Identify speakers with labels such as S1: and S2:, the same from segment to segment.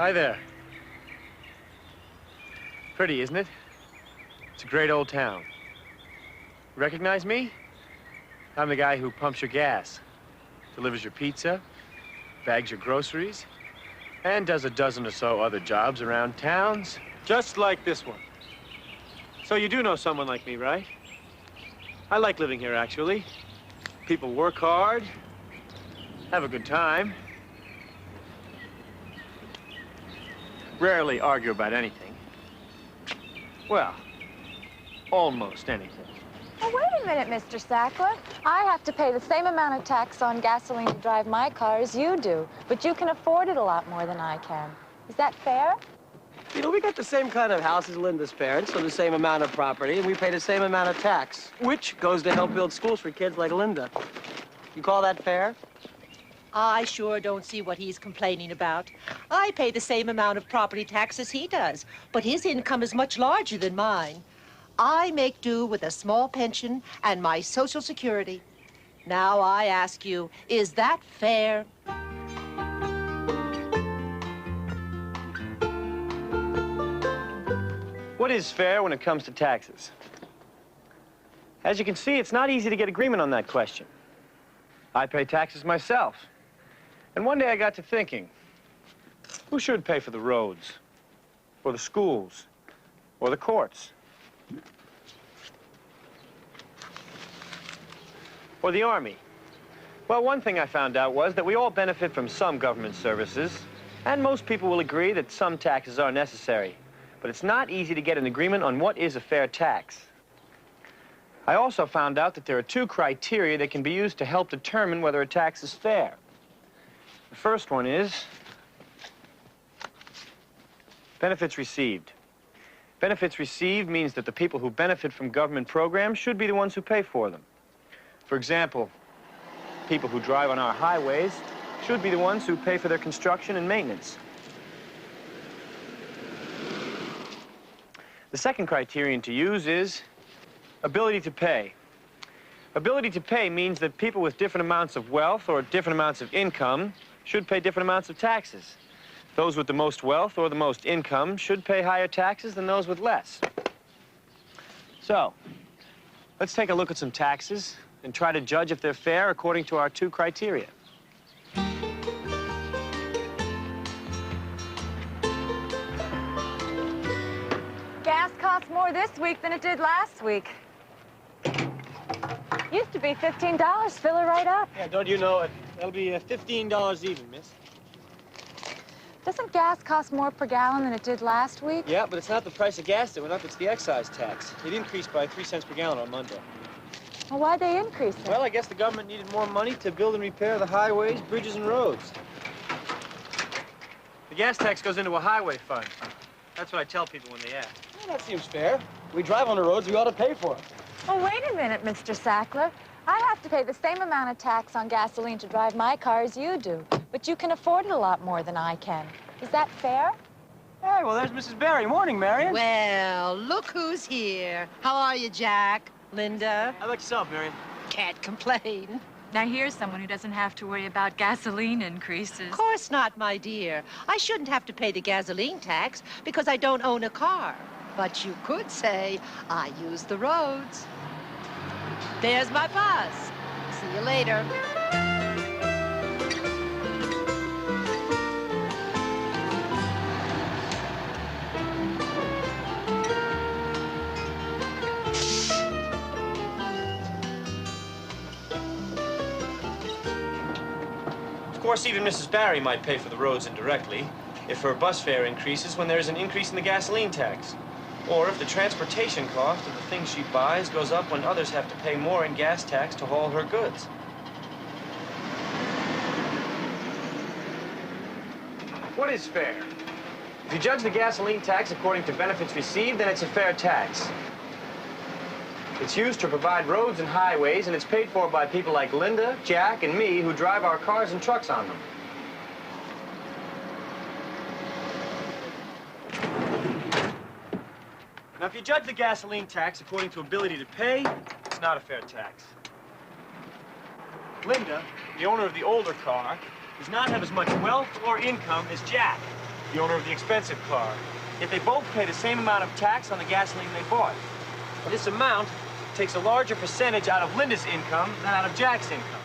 S1: Hi there. Pretty, isn't it? It's a great old town. Recognize me? I'm the guy who pumps your gas, delivers your pizza, bags your groceries, and does a dozen or so other jobs around towns, just like this one. So you do know someone like me, right? I like living here, actually. People work hard, have a good time, rarely argue about anything. Well, almost anything.
S2: Oh, wait a minute, Mr. Stackler. I have to pay the same amount of tax on gasoline to drive my car as you do, but you can afford it a lot more than I can. Is that fair?
S3: You know, we got the same kind of house as Linda's parents, so the same amount of property, and we pay the same amount of tax, which goes to help build schools for kids like Linda. You call that fair?
S4: I sure don't see what he's complaining about. I pay the same amount of property tax as he does, but his income is much larger than mine. I make do with a small pension and my Social Security. Now I ask you, is that fair?
S1: What is fair when it comes to taxes? As you can see, it's not easy to get agreement on that question. I pay taxes myself. And one day I got to thinking, who should pay for the roads, or the schools, or the courts, or the army? Well, one thing I found out was that we all benefit from some government services, and most people will agree that some taxes are necessary. But it's not easy to get an agreement on what is a fair tax. I also found out that there are two criteria that can be used to help determine whether a tax is fair. The first one is benefits received. Benefits received means that the people who benefit from government programs should be the ones who pay for them. For example, people who drive on our highways should be the ones who pay for their construction and maintenance. The second criterion to use is ability to pay. Ability to pay means that people with different amounts of wealth or different amounts of income should pay different amounts of taxes. Those with the most wealth or the most income should pay higher taxes than those with less. So, let's take a look at some taxes and try to judge if they're fair according to our two criteria.
S2: Gas costs more this week than it did last week. Used to be $15. Fill her right up.
S1: Yeah, don't you know it? That'll be $15 even, miss.
S2: Doesn't gas cost more per gallon than it did last week?
S1: Yeah, but it's not the price of gas that went up, it's the excise tax. It increased by 3 cents per gallon on Monday.
S2: Well, why'd they increase it?
S1: Well, I guess the government needed more money to build and repair the highways, bridges, and roads. The gas tax goes into a highway fund. That's what I tell people when they ask.
S3: Well, that seems fair. We drive on the roads, we ought to pay for it.
S2: Oh, wait a minute, Mr. Stackler. I have to pay the same amount of tax on gasoline to drive my car as you do, but you can afford it a lot more than I can. Is that fair?
S3: Hey, well, there's Mrs. Barry. Morning, Marion.
S4: Well, look who's here. How are you, Jack? Linda?
S1: How about yourself, Marion?
S4: Can't complain.
S2: Now, here's someone who doesn't have to worry about gasoline increases.
S4: Of course not, my dear. I shouldn't have to pay the gasoline tax because I don't own a car. But you could say I use the roads. There's my bus. See you later.
S1: Of course, even Mrs. Barry might pay for the roads indirectly if her bus fare increases when there's an increase in the gasoline tax. Or if the transportation cost of the things she buys goes up when others have to pay more in gas tax to haul her goods. What is fair? If you judge the gasoline tax according to benefits received, then it's a fair tax. It's used to provide roads and highways, and it's paid for by people like Linda, Jack, and me who drive our cars and trucks on them. Now, if you judge the gasoline tax according to ability to pay, it's not a fair tax. Linda, the owner of the older car, does not have as much wealth or income as Jack, the owner of the expensive car. Yet they both pay the same amount of tax on the gasoline they bought. This amount takes a larger percentage out of Linda's income than out of Jack's income.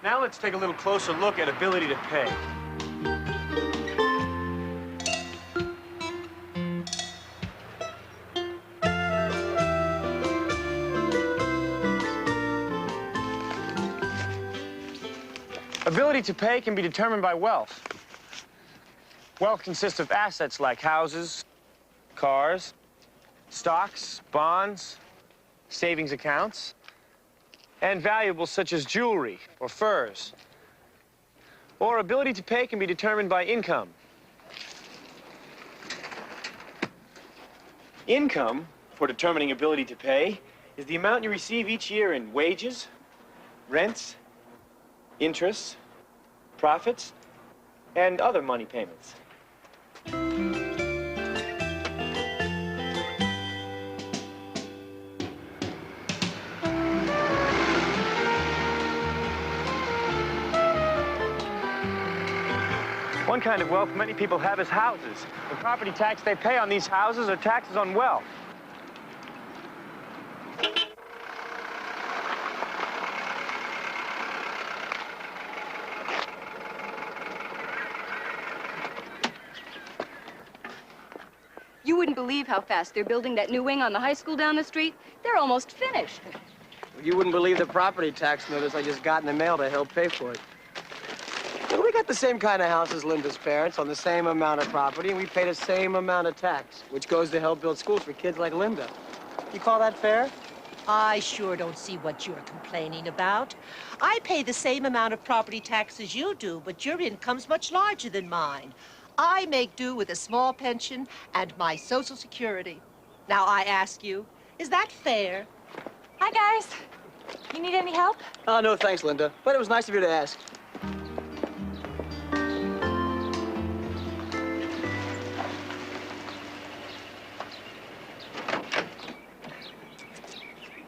S1: Now let's take a little closer look at ability to pay. Ability to pay can be determined by wealth. Wealth consists of assets like houses, cars, stocks, bonds, savings accounts, and valuables such as jewelry or furs. Or ability to pay can be determined by income. Income, for determining ability to pay, is the amount you receive each year in wages, rents, interests, profits, and other money payments. One kind of wealth many people have is houses. The property tax they pay on these houses are taxes on wealth.
S5: You wouldn't believe how fast they're building that new wing on the high school down the street. They're almost finished.
S3: You wouldn't believe the property tax notice I just got in the mail to help pay for it. Well, we got the same kind of house as Linda's parents on the same amount of property, and we pay the same amount of tax, which goes to help build schools for kids like Linda. You call that fair?
S4: I sure don't see what you're complaining about. I pay the same amount of property tax as you do, but your income's much larger than mine. I make do with a small pension and my Social Security. Now, I ask you, is that fair?
S2: Hi, guys. You need any help?
S3: Oh, no, thanks, Linda. But it was nice of you to ask.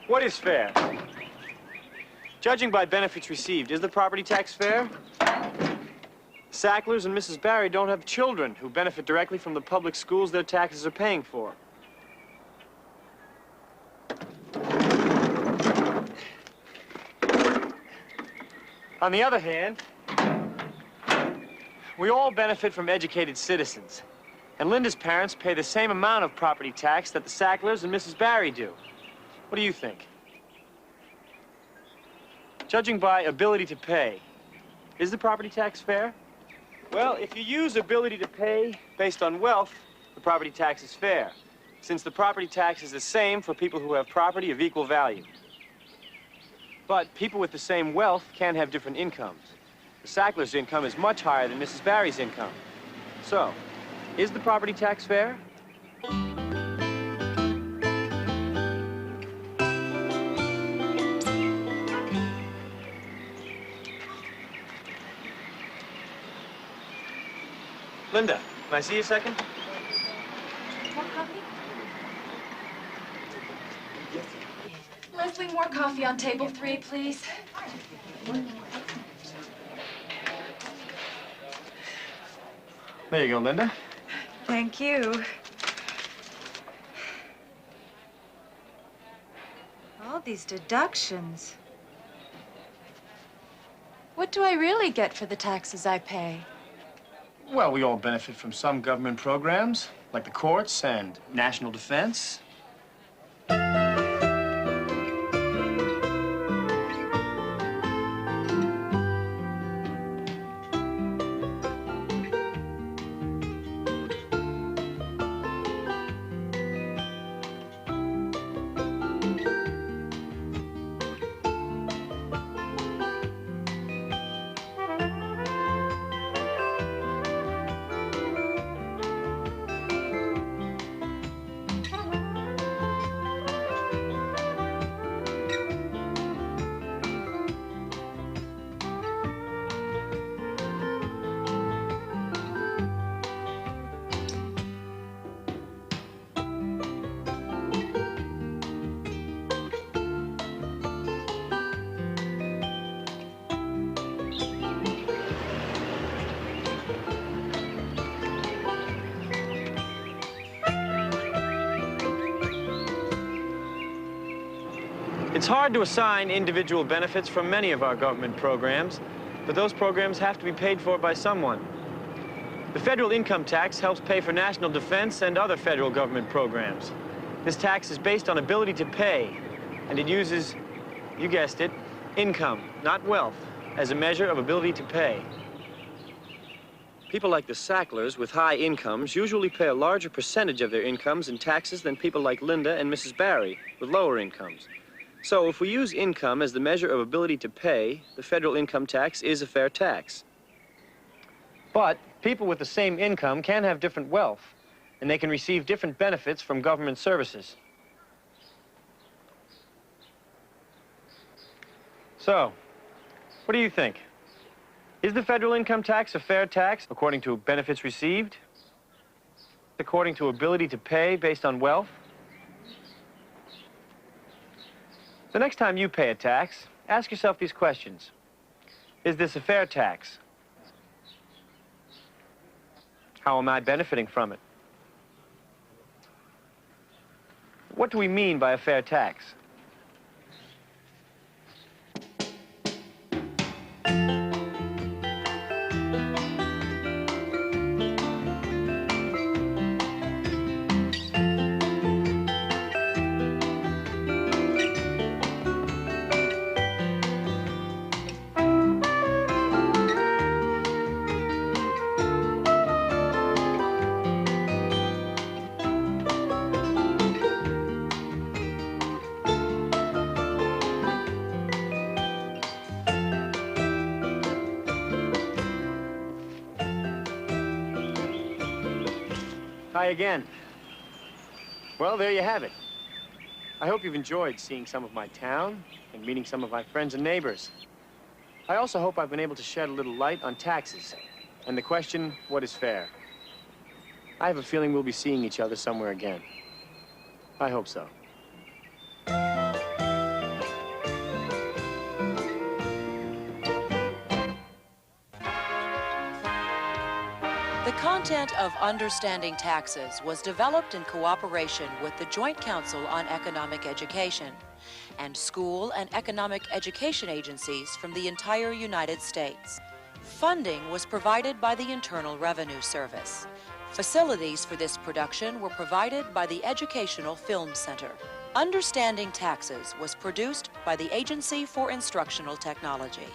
S1: What is fair? Judging by benefits received, is the property tax fair? Stacklers and Mrs. Barry don't have children who benefit directly from the public schools their taxes are paying for. On the other hand, we all benefit from educated citizens. And Linda's parents pay the same amount of property tax that the Stacklers and Mrs. Barry do. What do you think? Judging by ability to pay, is the property tax fair? Well, if you use ability to pay based on wealth, the property tax is fair, since the property tax is the same for people who have property of equal value. But people with the same wealth can have different incomes. The Stackler's income is much higher than Mrs. Barry's income. So, is the property tax fair? Linda, can I see you a second?
S2: More coffee? Leslie, more coffee on table 3, please.
S1: There you go, Linda.
S2: Thank you. All these deductions. What do I really get for the taxes I pay?
S1: Well, we all benefit from some government programs, like the courts and national defense. It's hard to assign individual benefits from many of our government programs, but those programs have to be paid for by someone. The federal income tax helps pay for national defense and other federal government programs. This tax is based on ability to pay, and it uses, you guessed it, income, not wealth, as a measure of ability to pay. People like the Stacklers with high incomes usually pay a larger percentage of their incomes in taxes than people like Linda and Mrs. Barry with lower incomes. So if we use income as the measure of ability to pay, the federal income tax is a fair tax. But people with the same income can have different wealth, and they can receive different benefits from government services. So, what do you think? Is the federal income tax a fair tax according to benefits received? According to ability to pay based on wealth? The next time you pay a tax, ask yourself these questions. Is this a fair tax? How am I benefiting from it? What do we mean by a fair tax? Hi again. Well, there you have it. I hope you've enjoyed seeing some of my town and meeting some of my friends and neighbors. I also hope I've been able to shed a little light on taxes and the question, what is fair? I have a feeling we'll be seeing each other somewhere again. I hope so.
S6: The content of Understanding Taxes was developed in cooperation with the Joint Council on Economic Education and school and economic education agencies from the entire United States. Funding was provided by the Internal Revenue Service. Facilities for this production were provided by the Educational Film Center. Understanding Taxes was produced by the Agency for Instructional Technology.